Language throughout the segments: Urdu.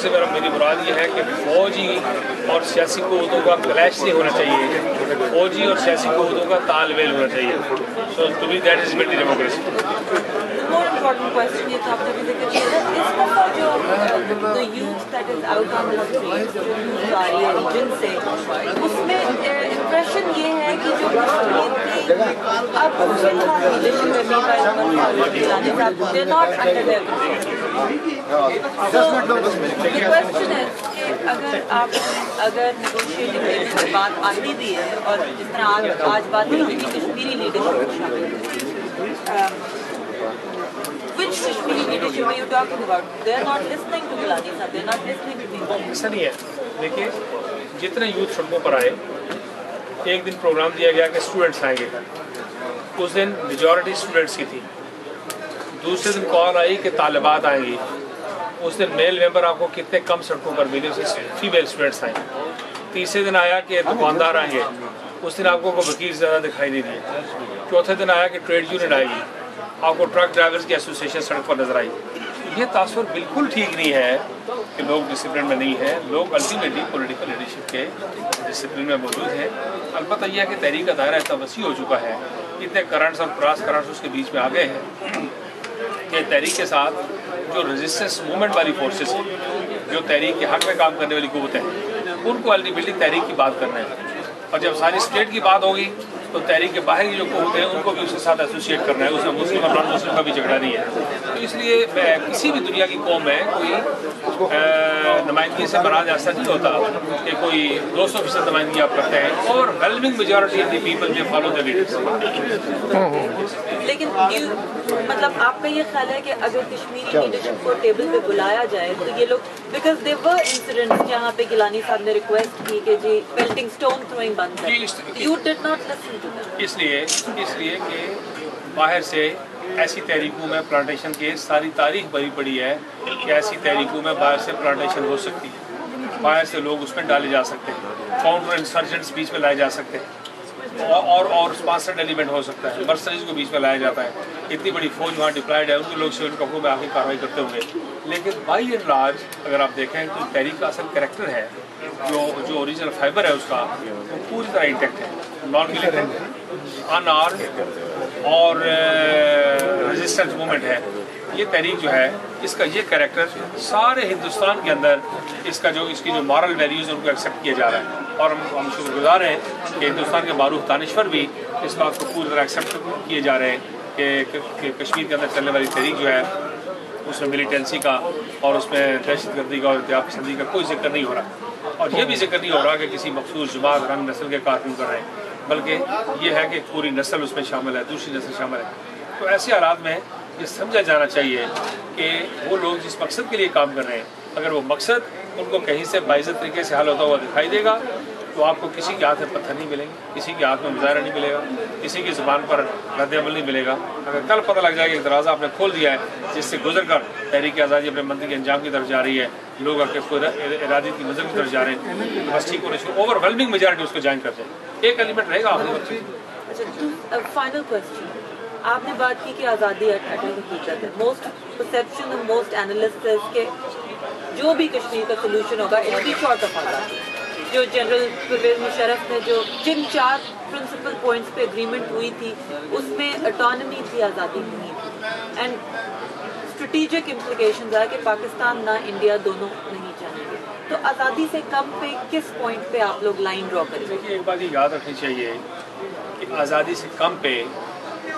سے میری مراد یہ ہے کہ فوجی اور سیاسی قوتوں کا کلیش نہیں ہونا چاہیے، فوجی اور سیاسی قوتوں کا تال میل ہونا چاہیے. So to me that is military democracy. more important question یہ تھا آپ نے بھی ذکر کیا اس وقت جو the youth that is out on the street جو youth آ رہی ہے ریجن سے اس میں امپریشن یہ ہے کہ جو کشمیر کی اب لیڈرشپ ہے میرا گیلانی صاحب they're not under their control. So the question is کہ اگر نیگوشیٹنگ کی بات آتی بھی ہے اور جس طرح آج بات ہوئی کہ کشمیری لیڈرشپ شامل ہے which Kashmiri leadership are you talking about? They are not listening to Gilani Sahab, they are not listening to people. ایسا نہیں ہے. دیکھیے جتنے یوتھ سڑکوں پر آئے ایک دن پروگرام دیا گیا کہ اسٹوڈنٹس آئیں گے، اس دن میجورٹی اسٹوڈنٹس کی تھی. دوسرے دن کال آئی کہ طالبات آئیں گی، اس دن میل ممبر آپ کو کتنے کم سڑکوں پر ملے، اس سے فیمیل اسٹوڈنٹس آئیں. تیسرے دن آیا کہ دکاندار آئیں گے، اس دن آپ کو کوئی وکیل زیادہ دکھائی نہیں دیے. چوتھے دن آیا کہ ٹریڈ یونین آئے گی، آپ کو ٹرک ڈرائیورز کی ایسوسیشن سڑک پر نظر آئی. یہ تاثر بالکل ٹھیک نہیں ہے کہ لوگ ڈسپلن میں نہیں ہیں. لوگ الٹیمیٹلی پولیٹیکل لیڈرشپ کے ڈسپلن میں موجود ہیں. البتہ یہ ہے کہ تحریک کا دائرہ اتنا وسیع ہو چکا ہے، اتنے کرنٹس اور کراس کرنٹس اس کے بیچ میں آ گئے ہیں کہ تحریک کے ساتھ جو ریزسٹنس موومنٹ والی فورسز ہیں، جو تحریک کے حق میں کام کرنے والی قوتیں ہیں، ان کو الٹیمیٹلی تحریک کی بات کرنا ہے. اور جب ساری اسٹیٹ کی بات ہوگی تو تحریک کے باہر کی جو قوتیں ہیں ان کو بھی اس کے ساتھ ایسوسیٹ کرنا ہے. اس میں مسلم اور نان مسلم کا بھی جھگڑا نہیں ہے. تو اس لیے کسی بھی دنیا کی قوم میں کوئی نمائندگی سے مراد ایسا نہیں ہوتا کہ کوئی 200% نمائندگی آپ کرتے ہیں اور overwhelming majority of the people they follow the leaders. لیکن مطلب آپ کا یہ خیال ہے کہ اگر کشمیری لیڈرشپ کو ٹیبل پہ بلایا جائے تو یہ لوگ بیکاز دیر ور انسیڈنٹس جہاں پہ گیلانی صاحب نے ریکویسٹ کی کہ جی پیلٹنگ اسٹون تھروئنگ بند کریں، you did not listen to them. اس لیے کہ باہر سے ایسی تحریکوں میں پلانٹیشن کی ساری تاریخ بھری پڑی ہے کہ ایسی تحریکوں میں باہر سے پلانٹیشن ہو سکتی ہے، باہر سے لوگ اس میں ڈالے جا سکتے ہیں، کاؤنٹر انسرجنٹس بیچ میں لائے جا سکتے ہیں، اور اسپانسرڈ ایلیمنٹ ہو سکتا ہے، مرسنریز کو بیچ میں لایا جاتا ہے. اتنی بڑی فوج وہاں ڈپلائڈ ہے، ان کے لوگ سول کپڑوں میں آخری کاروائی کرتے ہوئے. لیکن بائی اینڈ لارج اگر آپ دیکھیں تو تحریک کا اصل کریکٹر ہے، جو اوریجنل فائبر ہے اس کا، وہ پوری طرح انٹیکٹ ہے. نان ملیٹنٹ، ان آرمڈ اور ریزسٹنس موومنٹ ہے. یہ تحریک جو ہے اس کا یہ کریکٹر سارے ہندوستان کے اندر اس کی جو مارل ویلیوز ہیں ان کو ایکسیپٹ کیا جا رہا ہے. اور ہم شکر گزار ہیں کہ ہندوستان کے معروف دانشور بھی اس بات کو پوری طرح ایکسیپٹ کیے جا رہے ہیں کہ کشمیر کے اندر چلنے والی تحریک جو ہے اس میں ملیٹنسی کا اور اس میں دہشت گردی کا اور اتحاد پسندی کا کوئی ذکر نہیں ہو رہا. اور یہ بھی ذکر نہیں ہو رہا کہ کسی مخصوص جماعت رنگ نسل کے کارکن کر رہے ہیں، بلکہ یہ ہے کہ پوری نسل اس میں شامل ہے، دوسری نسل شامل ہے. تو ایسے حالات میں یہ سمجھا جانا چاہیے کہ وہ لوگ جس مقصد کے لیے کام کر رہے ہیں، اگر وہ مقصد ان کو کہیں سے باعزت طریقے سے حل ہوتا ہوا دکھائی دے گا تو آپ کو کسی کے ہاتھ میں پتھر نہیں ملیں گے، کسی کے ہاتھ میں مظاہرہ نہیں ملے گا، کسی کی زبان پر رد عمل نہیں ملے گا. اگر کل پتہ لگ جائے کہ ایک دروازہ آپ نے کھول دیا ہے جس سے گزر کر تحریک آزادی اپنے منطقی انجام کی طرف جا رہی ہے، لوگ آپ کے ارادی کی منزل کی طرف جا رہے ہیں، بس ٹھیک ہونے سے اوور ویلمنگ میجارٹی اس کو جوائن کر جائے. ایک ایلیمنٹ رہے گا آخری وقت. اچھا فائنل کوشچن، آپ نے بات کی کہ آزادی اٹل حقیقت ہے. موسٹ پرسیپشن اور موسٹ اینالسٹ ہے کہ جو بھی کشمیر کا سولوشن ہوگا اٹ بی شارٹ آف آزادی. جو جنرل پرویز مشرف نے جن 4 پرنسپل پوائنٹس پہ اگریمنٹ ہوئی تھی اس میں اٹانومی تھی، آزادی نہیں تھی. اینڈ اسٹریٹجک امپلیکیشنز ہے کہ پاکستان نہ انڈیا دونوں نہیں چاہیں گے. تو آزادی سے کم پہ کس پوائنٹ پہ آپ لوگ لائن ڈرا کریں گے؟ دیکھیے ایک بات یہ یاد رکھنی چاہیے کہ آزادی سے کم پہ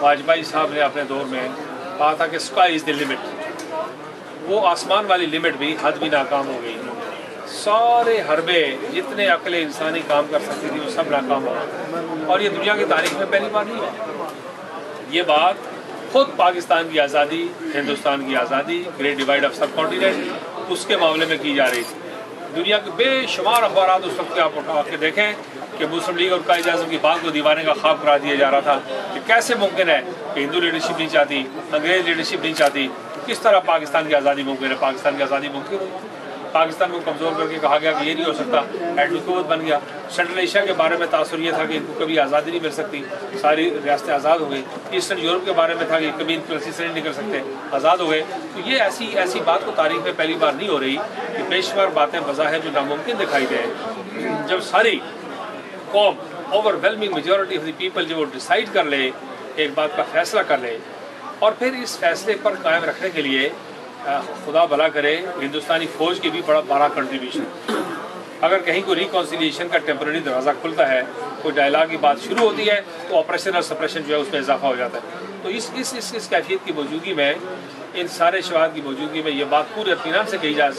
واجپئی صاحب نے اپنے دور میں کہا تھا کہ اسکائی از دی لمٹ. وہ آسمان والی لمٹ بھی حد بھی ناکام ہو گئی. سارے حربے جتنے عقل انسانی کام کر سکتی تھی وہ سب ناکام ہو گئے. اور یہ دنیا کی تاریخ میں پہلی بار نہیں ہے. یہ بات خود پاکستان کی آزادی، ہندوستان کی آزادی، great divide of subcontinent, اس کے معاملے میں کی جا رہی تھی. دنیا کے بے شمار اخبارات اس وقت کے آپ اٹھا کے دیکھیں کہ مسلم لیگ اور قائد اعظم کی بات کو دیوانے کا خواب قرار دیا جا رہا تھا کہ کیسے ممکن ہے کہ ہندو لیڈرشپ نہیں چاہتی، انگریز لیڈرشپ نہیں چاہتی، کس طرح پاکستان کی آزادی ممکن ہے. پاکستان کی آزادی ممکن ہے. پاکستان کو کمزور کر کے کہا گیا کہ یہ نہیں ہو سکتا، ایٹمی قوت بن گیا۔ سینٹرل ایشیا کے بارے میں تاثر یہ تھا کہ ان کو کبھی آزادی نہیں مل سکتی، ساری ریاستیں آزاد ہو گئی۔ ایسٹرن یورپ کے بارے میں تھا کہ کبھی انفلوئنس سے نہیں نکل سکتے، آزاد ہو گئے۔ تو یہ ایسی بات کو تاریخ میں پہلی بار نہیں ہو رہی کہ پیشور باتیں بظاہر جو ناممکن دکھائی دیں، جب ساری قوم over whelming majority of the people جو وہ ڈیسائیڈ کر لے، ایک بات کا فیصلہ کر لے، اور پھر اس فیصلے پر قائم رکھنے کے لیے خدا بھلا کرے ہندوستانی فوج کی بھی بڑا کنٹریبیوشن۔ اگر کہیں کوئی ریکنسیلیشن کا ٹیمپرری دروازہ کھلتا ہے، کوئی ڈائلاگ کی بات شروع ہوتی ہے، تو آپریشن اور سپریشن جو ہے اس میں اضافہ ہو جاتا ہے۔ تو اس کیفیت کی موجودگی میں، ان سارے شواہد کی موجودگی میں یہ بات پورے اطمینان سے کہی جا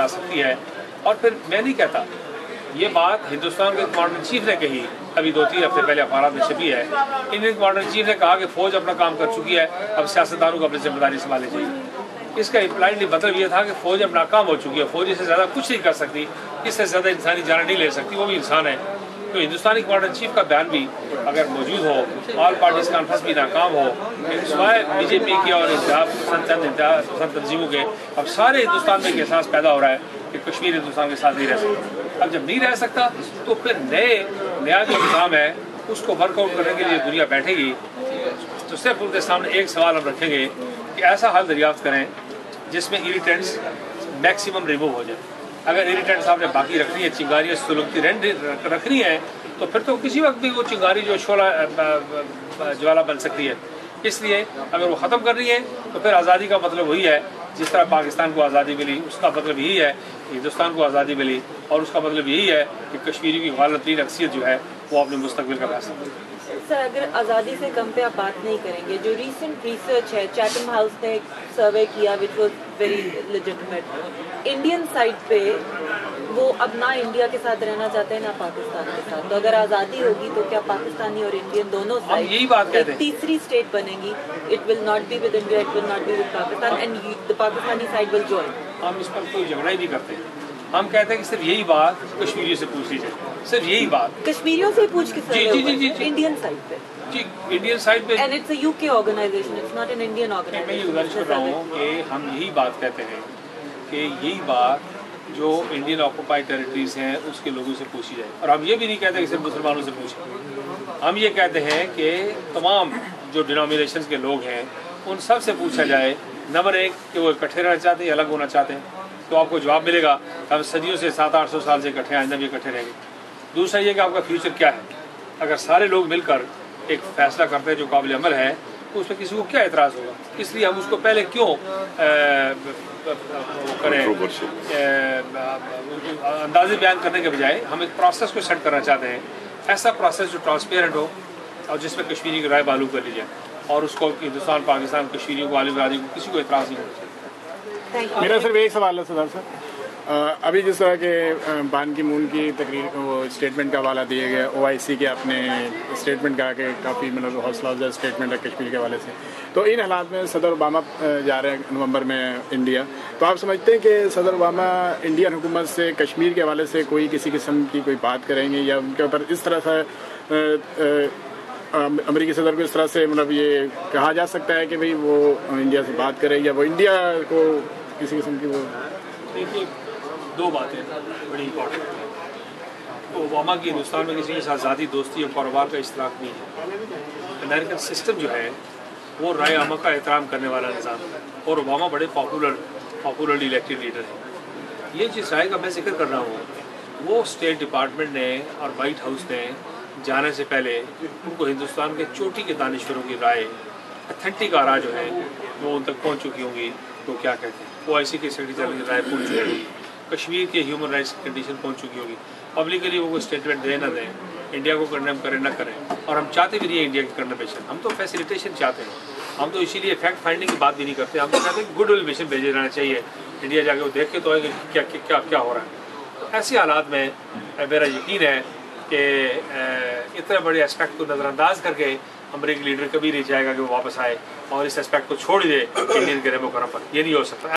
سکتی ہے۔ اور پھر میں نہیں کہتا، یہ بات ہندوستان کے کمانڈر ان چیف نے کہی ابھی 2-3 ہفتے پہلے اخبارات میں چھپی ہے۔ انڈین کمانڈر ان چیف نے کہا کہ فوج اپنا کام کر چکی ہے، اب سیاستدانوں کو اپنی ذمہ داری سنبھالنی چاہیے۔ اس کا امپلائڈلی مطلب یہ تھا کہ فوج اب ناکام ہو چکی ہے، فوج اس سے زیادہ کچھ نہیں کر سکتی، اس سے زیادہ انسانی جانیں نہیں لے سکتی، وہ بھی انسان ہے۔ تو ہندوستانی کمانڈر ان چیف کا بیان بھی اگر موجود ہو، آل پارٹیز کانفرنس بھی ناکام ہو، سوائے بی جے پی کے اور انتہا پسند تنظیموں کے، اب سارے ہندوستان میں ایک احساس پیدا ہو رہا ہے کہ کشمیر ہندوستان کے ساتھ نہیں رہ سکتا۔ اب جب نہیں رہ سکتا تو پھر نیا جو نظام ہے اس کو ورک آؤٹ کرنے کے لیے دنیا بیٹھے گی۔ تو صرف ان کے سامنے ایک سوال ہم رکھیں گے کہ ایسا حل دریافت کریں جس میں ایریٹنٹس میکسیمم ریموو ہو جائے۔ اگر ایریٹنٹس آپ نے باقی رکھنی ہے، چنگاریاں سلگتی رکھنی ہے، تو پھر تو کسی وقت بھی وہ چنگاری جو جوالا بن سکتی ہے۔ اس لیے اگر وہ ختم کرنی ہے تو پھر آزادی کا مطلب وہی ہے، جس طرح پاکستان کو آزادی ملی اس کا مطلب یہی ہے کہ ہندوستان کو آزادی ملی، اور اس کا مطلب یہی ہے کہ کشمیری کی غالب ترین اکثریت جو ہے وہ اپنے مستقبل کا فیصلہ کرے۔ سر، اگر آزادی سے کم پہ آپ بات نہیں کریں گے، جو ریسنٹ ریسرچ ہے، چیٹم ہاؤس نے ایک سروے کیا which was very legitimate, Indian side پہ وہ اب نہ انڈیا کے ساتھ رہنا چاہتے ہیں نہ پاکستان کے ساتھ۔ تو اگر آزادی ہوگی تو کیا پاکستانی اور انڈین دونوں سائڈ یہی بات کہتے ہیں، تیسری اسٹیٹ بنے گی، it will not be with India, it will not be with Pakistan, and the Pakistani side will join. ہم اس پر کوئی جھگڑا ہی نہیں کرتے، ہم کہتے ہیں کہ صرف یہی بات کشمیریوں سے پوچھ لی جائے، صرف یہی بات کشمیریوں سے پوچھ کے جی انڈین سائڈ پہ، جی انڈین سائڈ پہ۔ And it's a U K organisation, it's not an Indian میں یہ آرگنائزیشن۔ گزارش کر رہا ہوں کہ ہم یہی بات کہتے ہیں کہ یہی بات جو انڈین آکوپائڈ ٹیریٹریز ہیں اس کے لوگوں سے پوچھی جائے، اور ہم یہ بھی نہیں کہتے کہ صرف مسلمانوں سے پوچھیں، ہم یہ کہتے ہیں کہ تمام جو ڈینومینیشنز کے لوگ ہیں ان سب سے پوچھا جائے۔ نمبر 1 کہ وہ اکٹھے رہنا چاہتے ہیں یا الگ ہونا چاہتے ہیں، تو آپ کو جواب ملے گا ہم صدیوں سے 700-800 سال سے اکٹھے ہیں، آئندہ بھی اکٹھے رہیں گے۔ دوسرا یہ کہ آپ کا فیوچر کیا ہے۔ اگر سارے لوگ مل کر ایک فیصلہ کرتے ہیں جو قابل عمل ہے تو اس میں کسی کو کیا اعتراض ہوگا؟ اس لیے ہم اس کو پہلے کیوں کریں، اندازے بیان کرنے کے بجائے ہم ایک پروسیس کو سیٹ کرنا چاہتے ہیں، ایسا پروسیس جو ٹرانسپیرنٹ ہو اور جس میں کشمیری کی رائے معلوم کر لی جائے، اور اس کو ہندوستان پاکستان کشمیریوں کو عالم برادری کو کسی کو اعتراض نہیں ہونا۔ میرا صرف ایک سوال ہے صدر صاحب، ابھی جس طرح کہ بان کی مون کی تقریر وہ اسٹیٹمنٹ کا حوالہ دیا گیا، OIC کے اپنے اسٹیٹمنٹ کا کہ کافی مطلب حوصلہ افزا اسٹیٹمنٹ ہے کشمیر کے حوالے سے، تو ان حالات میں صدر اوباما جا رہے ہیں نومبر میں انڈیا، تو آپ سمجھتے ہیں کہ صدر اوباما انڈین حکومت سے کشمیر کے حوالے سے کوئی کسی قسم کی کوئی بات کریں گے، یا ان کے اوپر اس طرح سے امریکی صدر کو اس طرح سے مطلب یہ کہا جا سکتا ہے کہ بھئی وہ انڈیا سے بات کرے، یا وہ انڈیا کو کسی قسم کی وہ؟ دیکھیے، 2 باتیں بڑی امپورٹنٹ۔ تو اوباما کی ہندوستان میں کسی کے ساتھ ذاتی دوستی اور کاروبار کا اشتراک نہیں ہے۔ امریکن سسٹم جو ہے وہ رائے عامہ کا احترام کرنے والا نظام ہے، اور اوباما بڑے پاپولرلی الیکٹڈ لیڈر ہیں۔ یہ جس رائے کا میں ذکر کر رہا ہوں وہ اسٹیٹ ڈپارٹمنٹ نے اور وائٹ ہاؤس نے جانے سے پہلے ان کو ہندوستان کے چوٹی کے دانشوروں کی رائے، اتھینٹک آراء جو ہیں وہ ان تک پہنچ چکی ہوں گی۔ تو کیا کہتے ہیں، OIC کے سیکرٹری جنرل کی رائے پہنچ چکی ہوگی، کشمیر کے ہیومن رائٹس کی کنڈیشن پہنچ چکی ہوگی، پبلکلی وہ کوئی اسٹیٹمنٹ دیں نہ دیں، انڈیا کو کنڈیم کریں نہ کریں، اور ہم چاہتے بھی نہیں ہیں انڈیا کی کنڈیمیشن، ہم تو فیسیلیٹیشن چاہتے ہیں، ہم تو اسی لیے فیکٹ فائنڈنگ کی بات بھی نہیں کرتے، ہم تو کہتے ہیں گڈ ول مشن بھیجے جانا چاہیے، انڈیا جا کے وہ دیکھ کے تو آئے کہ کیا ہو رہا ہے۔ ایسے حالات میں میرا یقین ہے کہ اتنے بڑے اسپیکٹ کو نظر انداز کر کے امریکی لیڈر کبھی نہیں چاہے گا کہ وہ واپس آئے اور اس اسپیکٹ کو چھوڑ دے انڈین کے رحم و کرم پر، یہ نہیں ہو سکتا۔